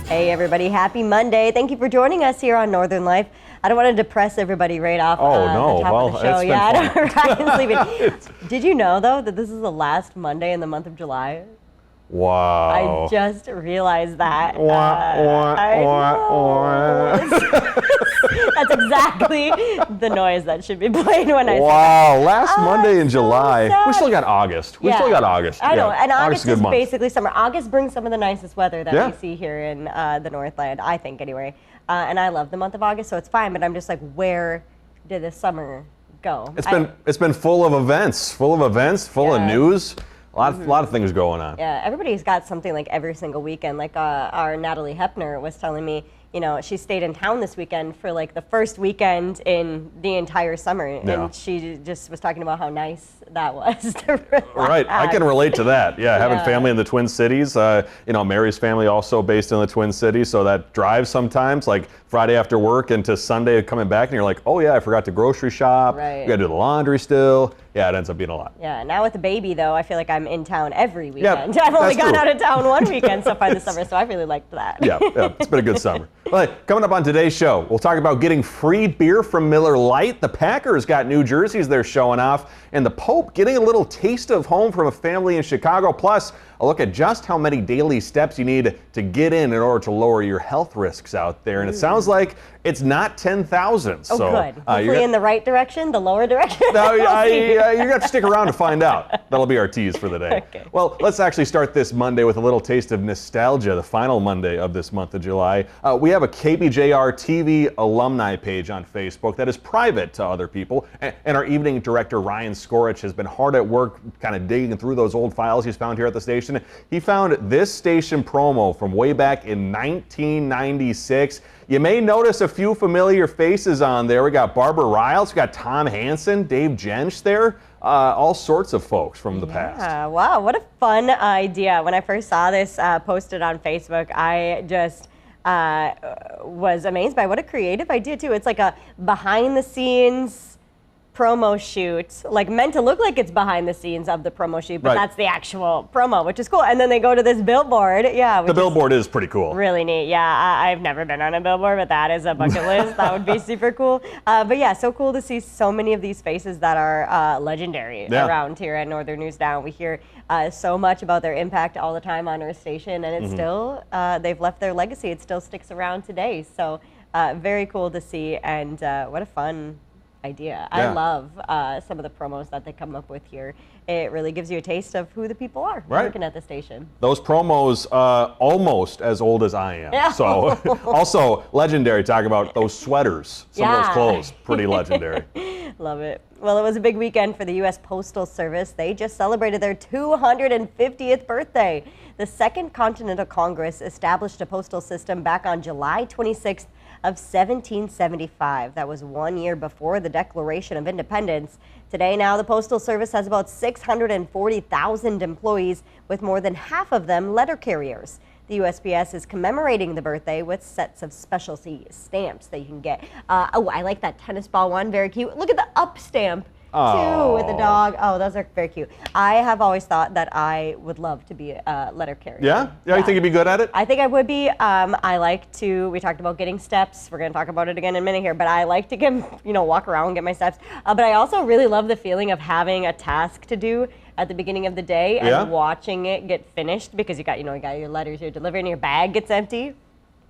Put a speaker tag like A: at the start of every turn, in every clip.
A: Hey everybody, happy Monday. Thank you for joining us here on Northern Life. I don't want to depress everybody right off the top of the show. It's been fun. Did you know though that this is the last Monday in the month of July?
B: Wow.
A: I just realized that. That's exactly the noise that should be played when I say that.
B: Wow, last Monday in July.
A: sad.
B: We still got August. We still got August.
A: I know, and August is
B: month.
A: basically summer. August brings some of the nicest weather that
B: Yeah.
A: we see here in the Northland, I think anyway. And I love the month of August, so it's fine, but I'm just like, where did this summer go?
B: It's been full of events, full of news. A lot of things going on.
A: Yeah, everybody's got something like every single weekend. Like our Natalie Hepner was telling me, you know, she stayed in town this weekend for like the first weekend in the entire summer.
B: Yeah.
A: And she just was talking about how nice that was to relax.
B: Right, I can relate to that. Yeah, having family in the Twin Cities. You know, Mary's family also based in the Twin Cities, so that drive sometimes, like Friday after work into Sunday coming back, and you're like, oh yeah, I forgot to grocery shop.
A: Right.
B: We got to do the laundry still. Yeah, it ends up being a lot.
A: Yeah, now with the baby though, I feel like I'm in town every weekend.
B: Yeah,
A: I've only
B: that's
A: gone
B: true.
A: out of town one weekend so far this summer, so I really liked that.
B: Yeah, it's been a good summer. Well, coming up on today's show, we'll talk about getting free beer from Miller Lite. The Packers got new jerseys they're showing off, and the Pope getting a little taste of home from a family in Chicago. Plus, a look at just how many daily steps you need to get in order to lower your health risks out there. And it sounds like it's not 10,000.
A: Oh,
B: so,
A: good. Hopefully in the right direction, the lower direction.
B: No,
A: We'll see.
B: you're going to have to stick around to find out. That'll be our tease for the day.
A: Okay.
B: Well, let's actually start this Monday with a little taste of nostalgia, the final Monday of this month of July. We have a KBJR TV alumni page on Facebook that is private to other people. And our evening director, Ryan Skorich, has been hard at work kind of digging through those old files he's found here at the station. He found this station promo from way back in 1996. You may notice a few familiar faces on there. We got Barbara Riles, we got Tom Hansen, Dave Jensch there, all sorts of folks from the past.
A: Wow, what a fun idea. When I first saw this posted on Facebook, I just was amazed by what a creative idea too. It's like a behind the scenes promo shoot, like meant to look like it's behind the scenes of the promo shoot, but that's the actual promo, which is cool. And then they go to this billboard. Yeah,
B: the billboard is pretty cool.
A: Really neat. Yeah, I've never been on a billboard, but that is a bucket list. That would be super cool. But yeah, so cool to see so many of these faces that are legendary around here at Northern News Now. We hear so much about their impact all the time on our station, and it's still, they've left their legacy. It still sticks around today. So very cool to see, and what a fun idea. I love some of the promos that they come up with here. It really gives you a taste of who the people are working at the station.
B: Those promos almost as old as I am.
A: Yeah.
B: So also legendary. Talk about those sweaters. Some of those clothes, pretty legendary.
A: Love it. Well, it was a big weekend for the U.S. Postal Service. They just celebrated their 250th birthday. The Second Continental Congress established a postal system back on July 26th of 1775. That was 1 year before the Declaration of Independence. Today now, the Postal Service has about 640,000 employees, with more than half of them letter carriers. The USPS is commemorating the birthday with sets of specialty stamps that you can get. Oh, I like that tennis ball one, very cute. Look at the up stamp. Too, with the dog. Oh, those are very cute. I have always thought that I would love to be a letter carrier.
B: Yeah? You think you'd be good at it?
A: I think I would be. I like to, we talked about getting steps. We're going to talk about it again in a minute here, but I like to get, walk around and get my steps. But I also really love the feeling of having a task to do at the beginning of the day and watching it get finished, because you got your letters you're delivering, your bag gets empty.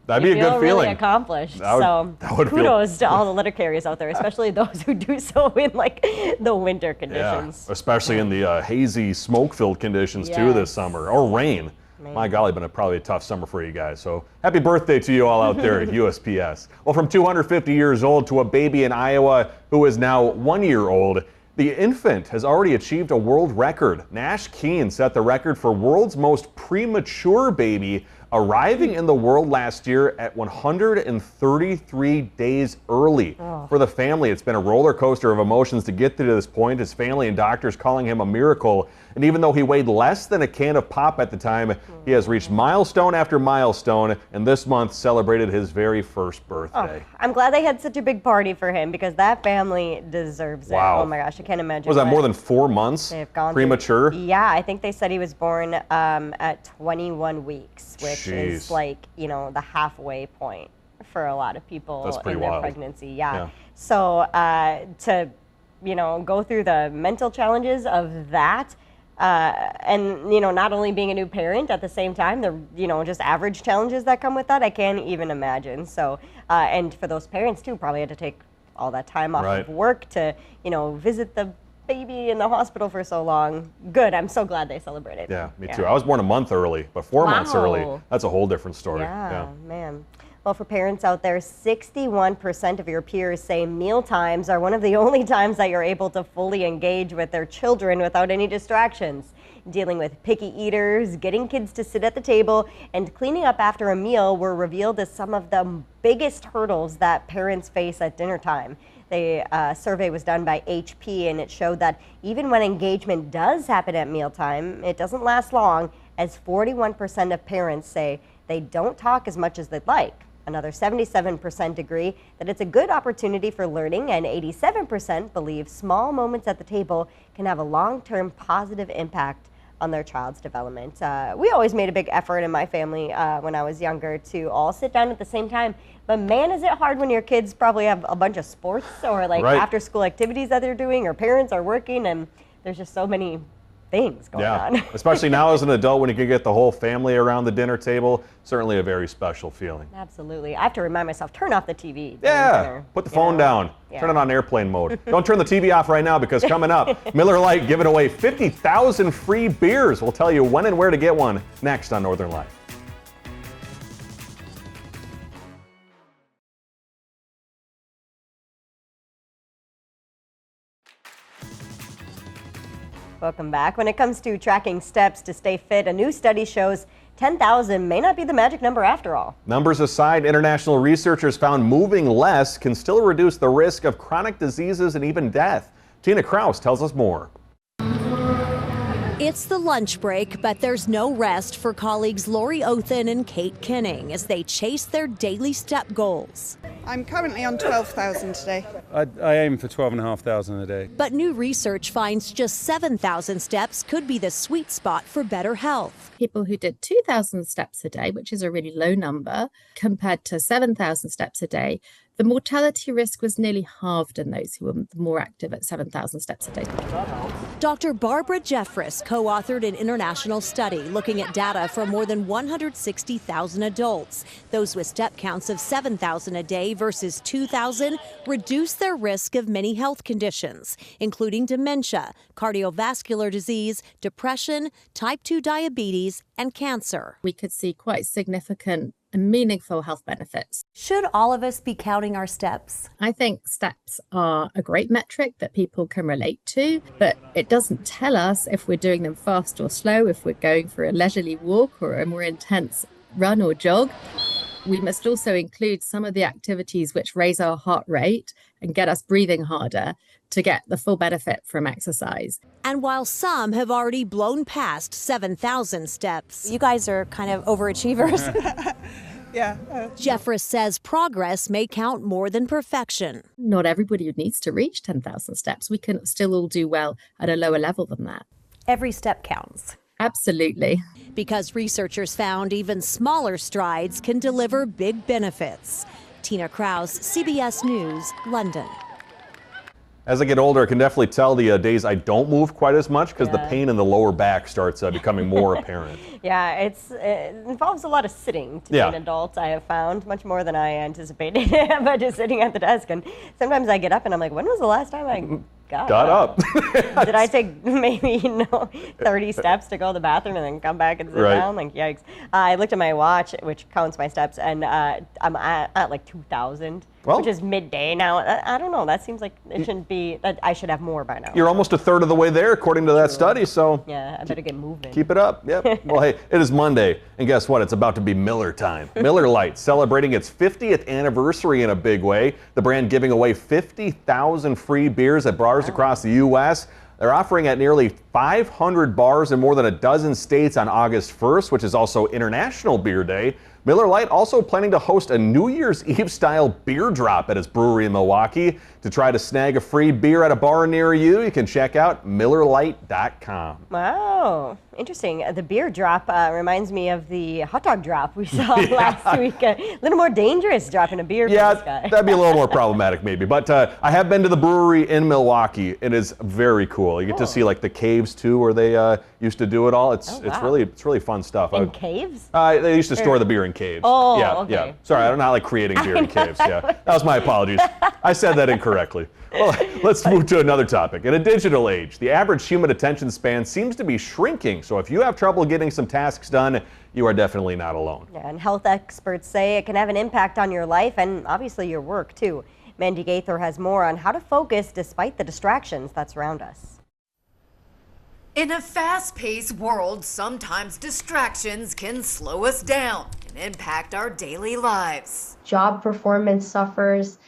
B: That'd be a good feeling.
A: Really accomplished.
B: That would
A: kudos to all the letter carriers out there, especially those who do so in like the winter conditions.
B: Yeah, especially in the hazy, smoke-filled conditions too this summer, or rain. My golly, been probably a tough summer for you guys. So happy birthday to you all out there at USPS. Well, from 250 years old to a baby in Iowa who is now 1 year old, the infant has already achieved a world record. Nash Keene set the record for world's most premature baby, arriving in the world last year at 133 days early. For the family, it's been a roller coaster of emotions to get to this point. His family and doctors calling him a miracle. And even though he weighed less than a can of pop at the time, he has reached milestone after milestone, and this month celebrated his very first birthday.
A: I'm glad they had such a big party for him, because that family deserves it.
B: Wow.
A: Oh my gosh, I can't imagine.
B: Was that more than 4 months
A: they've gone
B: premature?
A: Yeah, I think they said he was born at 21 weeks, which which is like, you know, the halfway point for a lot of people in their pregnancy. Yeah. So to, you know, go through the mental challenges of that, and, you know, not only being a new parent at the same time, the, you know, just average challenges that come with that, I can't even imagine. So, and for those parents too, probably had to take all that time off of work to, you know, visit the baby in the hospital for so long. Good. I'm so glad they celebrated.
B: Yeah, me too. I was born a month early, but 4 months early. That's a whole different story.
A: Yeah, man. Well, for parents out there, 61% of your peers say meal times are one of the only times that you're able to fully engage with their children without any distractions. Dealing with picky eaters, getting kids to sit at the table, and cleaning up after a meal were revealed as some of the biggest hurdles that parents face at dinner time. The survey was done by HP, and it showed that even when engagement does happen at mealtime, it doesn't last long, as 41% of parents say they don't talk as much as they'd like. Another 77% agree that it's a good opportunity for learning, and 87% believe small moments at the table can have a long-term positive impact on their child's development. We always made a big effort in my family when I was younger to all sit down at the same time. But man, is it hard when your kids probably have a bunch of sports or like after school activities that they're doing, or parents are working, and there's just so many things going on.
B: Especially now as an adult, when you can get the whole family around the dinner table, certainly a very special feeling.
A: Absolutely. I have to remind myself, turn off the TV.
B: Yeah, put the phone down. Turn it on airplane mode. Don't turn the TV off right now, because coming up, Miller Lite giving away 50,000 free beers. We'll tell you when and where to get one next on Northern Light.
A: Welcome back. When it comes to tracking steps to stay fit, a new study shows 10,000 may not be the magic number after all.
B: Numbers aside, international researchers found moving less can still reduce the risk of chronic diseases and even death. Tina Kraus tells us more.
C: It's the lunch break, but there's no rest for colleagues Lori Othen and Kate Kinning as they chase their daily step goals.
D: I'm currently on 12,000 today.
E: I aim for 12,500 a day.
C: But new research finds just 7,000 steps could be the sweet spot for better health.
F: People who did 2,000 steps a day, which is a really low number, compared to 7,000 steps a day, the mortality risk was nearly halved in those who were more active at 7,000 steps a day.
C: Dr. Barbara Jeffress co-authored an international study looking at data from more than 160,000 adults. Those with step counts of 7,000 a day versus 2,000 reduced their risk of many health conditions, including dementia, cardiovascular disease, depression, type 2 diabetes, and cancer.
F: We could see quite significant and meaningful health benefits.
C: Should all of us be counting our steps?
F: I think steps are a great metric that people can relate to, but it doesn't tell us if we're doing them fast or slow, if we're going for a leisurely walk or a more intense run or jog. We must also include some of the activities which raise our heart rate and get us breathing harder to get the full benefit from exercise.
C: And while some have already blown past 7,000 steps, you guys are kind of overachievers.
D: Yeah.
C: Jeffress says progress may count more than perfection.
F: Not everybody needs to reach 10,000 steps. We can still all do well at a lower level than that.
C: Every step counts.
F: Absolutely.
C: Because researchers found even smaller strides can deliver big benefits. Tina Kraus, CBS News, London.
B: As I get older, I can definitely tell the days I don't move quite as much because the pain in the lower back starts becoming more apparent.
A: Yeah, it involves a lot of sitting to be an adult, I have found, much more than I anticipated, but just sitting at the desk. And sometimes I get up and I'm like, when was the last time I got up? Did I take maybe 30 steps to go to the bathroom and then come back and sit down? Like, yikes. I looked at my watch, which counts my steps, and I'm at like 2,000. Which is midday now. I don't know. That seems like it shouldn't be. I should have more by now.
B: You're almost a third of the way there, according to that study. So
A: yeah, I better get moving.
B: Keep it up. Yep. Well, hey, it is Monday, and guess what? It's about to be Miller time. Miller Lite celebrating its 50th anniversary in a big way. The brand giving away 50,000 free beers at bars across the U.S. They're offering at nearly 500 bars in more than a dozen states on August 1st, which is also International Beer Day. Miller Lite also planning to host a New Year's Eve style beer drop at its brewery in Milwaukee. To try to snag a free beer at a bar near you, you can check out MillerLite.com.
A: Wow, interesting. The beer drop reminds me of the hot dog drop we saw last week. A little more dangerous dropping a beer
B: Yeah,
A: from this guy.
B: that'd be a little more problematic maybe. But I have been to the brewery in Milwaukee. It is very cool. You get to see like the caves too, where they used to do it all. It's really fun stuff.
A: In caves?
B: They used to store the beer in caves.
A: Oh,
B: yeah,
A: okay.
B: yeah. Sorry, I'm not like creating beer in caves. Yeah, that was my apologies. I said that incorrectly. Well, let's move to another topic. In a digital age, the average human attention span seems to be shrinking. So if you have trouble getting some tasks done, you are definitely not alone.
A: Yeah, and health experts say it can have an impact on your life and obviously your work too. Mandy Gaither has more on how to focus despite the distractions that surround us.
G: In a fast-paced world, sometimes distractions can slow us down and impact our daily lives.
H: Job performance suffers,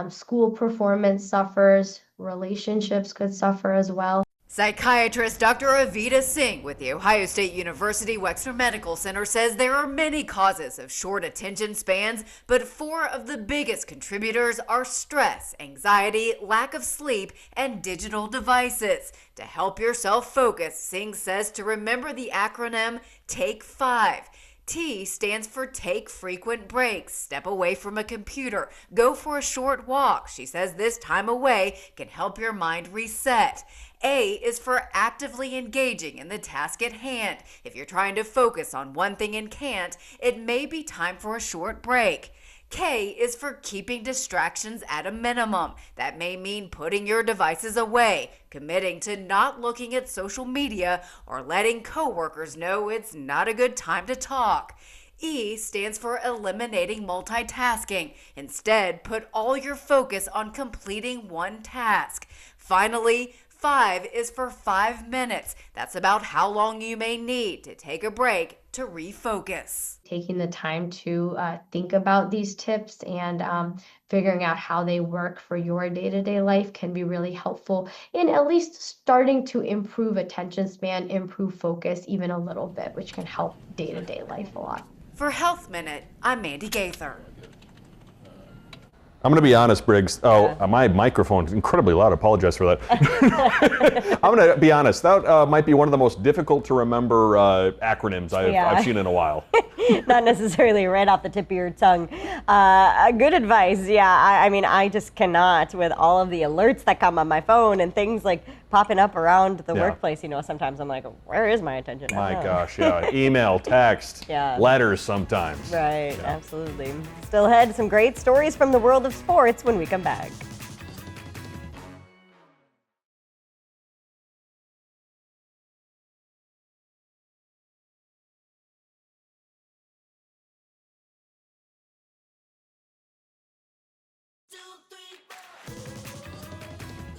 H: school performance suffers, relationships could suffer as well.
G: Psychiatrist Dr. Avita Singh with The Ohio State University Wexner Medical Center says there are many causes of short attention spans, but 4 of the biggest contributors are stress, anxiety, lack of sleep, and digital devices. To help yourself focus, Singh says to remember the acronym TAKE 5. T stands for take frequent breaks, step away from a computer, go for a short walk. She says this time away can help your mind reset. A is for actively engaging in the task at hand. If you're trying to focus on one thing and can't, it may be time for a short break. K is for keeping distractions at a minimum. That may mean putting your devices away, committing to not looking at social media, or letting coworkers know it's not a good time to talk. E stands for eliminating multitasking. Instead, put all your focus on completing one task. Finally, 5 is for 5 minutes. That's about how long you may need to take a break to refocus.
H: Taking the time to think about these tips and figuring out how they work for your day-to-day life can be really helpful in at least starting to improve attention span, improve focus even a little bit, which can help day-to-day life a lot.
G: For Health Minute, I'm Mandy Gaither.
B: I'm going to be honest, Briggs. My microphone's incredibly loud. I apologize for that. I'm going to be honest. That might be one of the most difficult to remember acronyms I've seen in a while.
A: Not necessarily right off the tip of your tongue. Good advice. Yeah, I mean, I just cannot with all of the alerts that come on my phone and things like popping up around the workplace. You know, sometimes I'm like, where is my attention?
B: My gosh, yeah. Email, text, letters sometimes.
A: Right, absolutely. Still ahead, some great stories from the world of sports when we come back.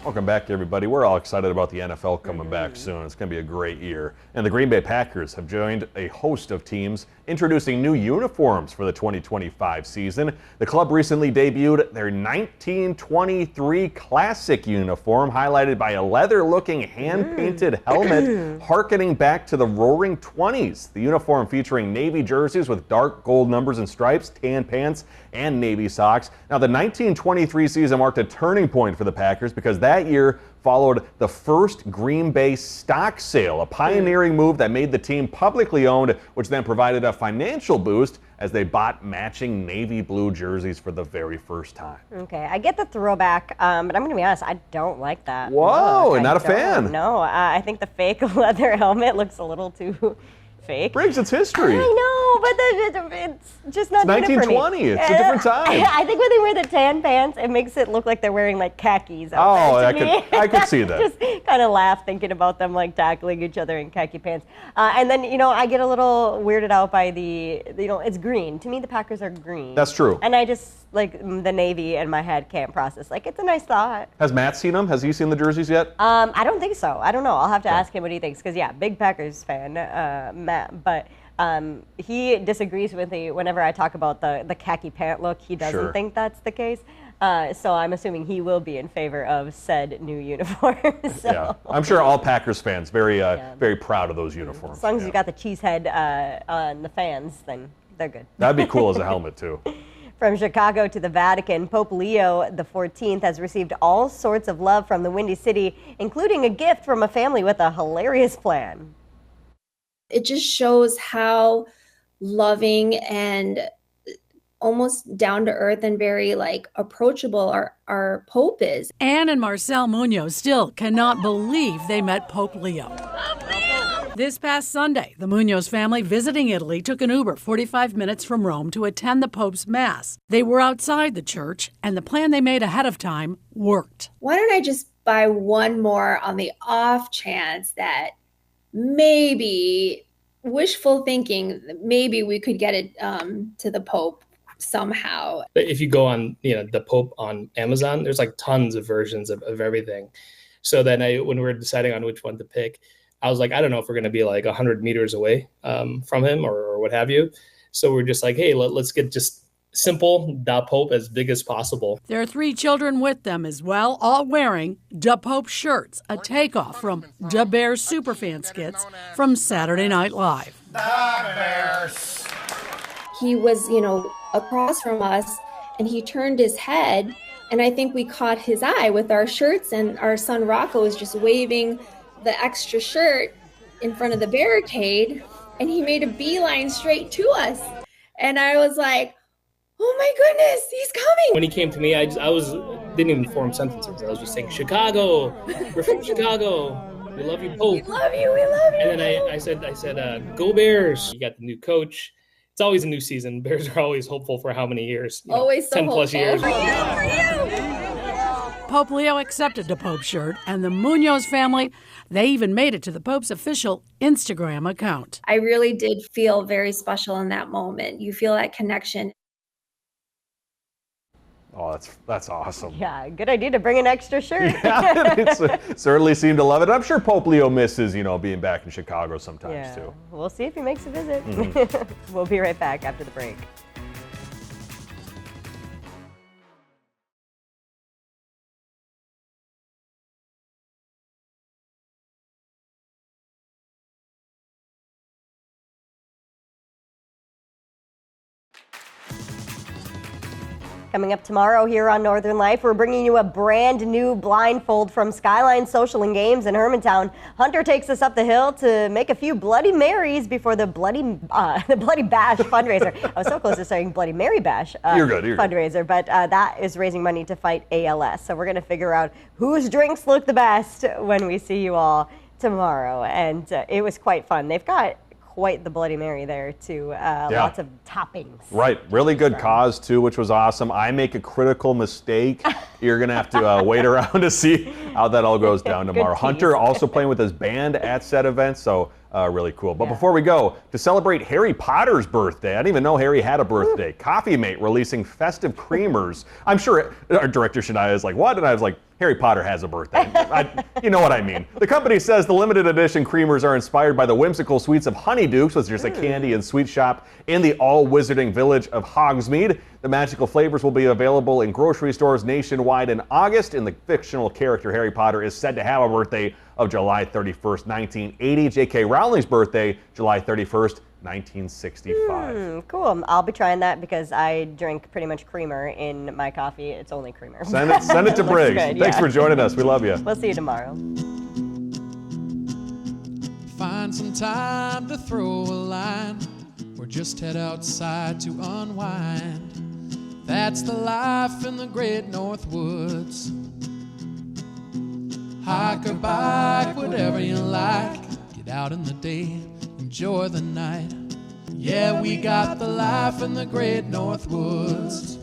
B: Welcome back, everybody. We're all excited about the NFL coming back soon. It's going to be a great year. And the Green Bay Packers have joined a host of teams introducing new uniforms for the 2025 season. The club recently debuted their 1923 Classic uniform, highlighted by a leather-looking hand-painted helmet, harkening back to the Roaring 20s. The uniform featuring navy jerseys with dark gold numbers and stripes, tan pants, and navy socks. Now, the 1923 season marked a turning point for the Packers because that year followed the first Green Bay stock sale, a pioneering move that made the team publicly owned, which then provided a financial boost as they bought matching navy blue jerseys for the very first time.
A: Okay, I get the throwback, but I'm going to be honest, I don't like that.
B: Whoa, not a fan?
A: No, I think the fake leather helmet looks a little too fake.
B: Briggs, it's history.
A: I know, but it's just not
B: it's
A: doing it for me.
B: 1920. It's a different time.
A: I think when they wear the tan pants, it makes it look like they're wearing like khakis.
B: I could see that.
A: Just kind of laugh thinking about them like tackling each other in khaki pants. And then, I get a little weirded out by it's green. To me, the Packers are green.
B: That's true.
A: And I just, like, the navy in my head can't process. Like, it's a nice thought.
B: Has Matt seen them? Has he seen the jerseys yet?
A: I don't think so. I don't know. I'll have to ask him what he thinks. Because, big Packers fan, Matt. But he disagrees with me whenever I talk about the khaki pant look. He doesn't think that's the case. So I'm assuming he will be in favor of said new uniform.
B: Yeah, I'm sure all Packers fans very proud of those uniforms.
A: As long as you got the cheese head on the fans, then they're good.
B: That'd be cool as a helmet too.
A: From Chicago to the Vatican, Pope Leo XIV has received all sorts of love from the Windy City, including a gift from a family with a hilarious plan.
I: It just shows how loving and almost down to earth and very approachable our Pope is.
J: Anne and Marcel Munoz still cannot believe they met Pope Leo. This past Sunday, the Munoz family visiting Italy took an Uber 45 minutes from Rome to attend the Pope's Mass. They were outside the church, and the plan they made ahead of time worked.
I: Why don't I just buy one more on the off chance that maybe, wishful thinking, maybe we could get it to the Pope somehow.
K: If you go on, the Pope on Amazon, there's tons of versions of everything. So then when we were deciding on which one to pick, I was like, I don't know if we're going to be 100 meters away from him or what have you. So we're just like, hey, let's get just simple Da Pope as big as possible.
J: There are 3 children with them as well, all wearing Da Pope shirts, a takeoff from Da Bears superfan skits from Saturday Night Live.
L: Da Bears.
I: He was, across from us, and he turned his head, and I think we caught his eye with our shirts, and our son Rocco was just waving the extra shirt in front of the barricade, and he made a beeline straight to us. And I was like, oh my goodness, he's coming.
K: When he came to me, I didn't even form sentences. I was just saying, Chicago, we're from Chicago. We love you, Pope.
I: We love you, we love you.
K: And then I said, go Bears. You got the new coach. It's always a new season. Bears are always hopeful for how many years?
I: Always so
K: 10 plus years.
I: For you.
J: Pope Leo accepted the Pope's shirt, and the Munoz family, they even made it to the Pope's official Instagram account.
I: I really did feel very special in that moment. You feel that connection.
B: Oh, that's awesome.
A: Yeah, good idea to bring an extra shirt.
B: Yeah, it certainly seemed to love it. I'm sure Pope Leo misses, being back in Chicago sometimes too.
A: We'll see if he makes a visit. We'll be right back after the break. Coming up tomorrow here on Northern Life, we're bringing you a brand new blindfold from Skyline Social and Games in Hermantown. Hunter takes us up the hill to make a few Bloody Marys before the Bloody Bash fundraiser. I was so close to saying Bloody Mary Bash
B: you're good.
A: fundraiser, but that is raising money to fight ALS. So we're going to figure out whose drinks look the best when we see you all tomorrow. And it was quite fun. They've got quite the Bloody Mary there too. Lots of toppings.
B: Right, really good cause too, which was awesome. I make a critical mistake. You're gonna have to wait around to see how that all goes down tomorrow. Hunter also playing with his band at said event, so really cool. But before we go, to celebrate Harry Potter's birthday, I didn't even know Harry had a birthday. Coffee Mate releasing festive creamers. I'm sure our director Shania is like, what? And I was like, Harry Potter has a birthday. You know what I mean. The company says the limited edition creamers are inspired by the whimsical sweets of Honeydukes, which is just a candy and sweet shop in the all-wizarding village of Hogsmeade. The magical flavors will be available in grocery stores nationwide in August, and the fictional character Harry Potter is said to have a birthday of July 31st, 1980. J.K. Rowling's birthday, July 31st, 1965.
A: Cool. I'll be trying that because I drink pretty much creamer in my coffee. It's only creamer.
B: Send it to Briggs. Good, Thanks for joining us. We love you.
A: We'll see you tomorrow.
L: Find some time to throw a line or just head outside to unwind. That's the life in the great North Woods. Hike or bike, whatever you like. Get out in the day, enjoy the night. Yeah, we got the life in the great North Woods.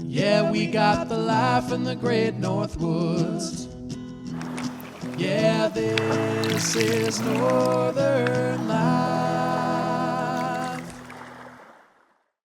L: Yeah, we got the life in the great North Woods. Yeah, this is Northern Life.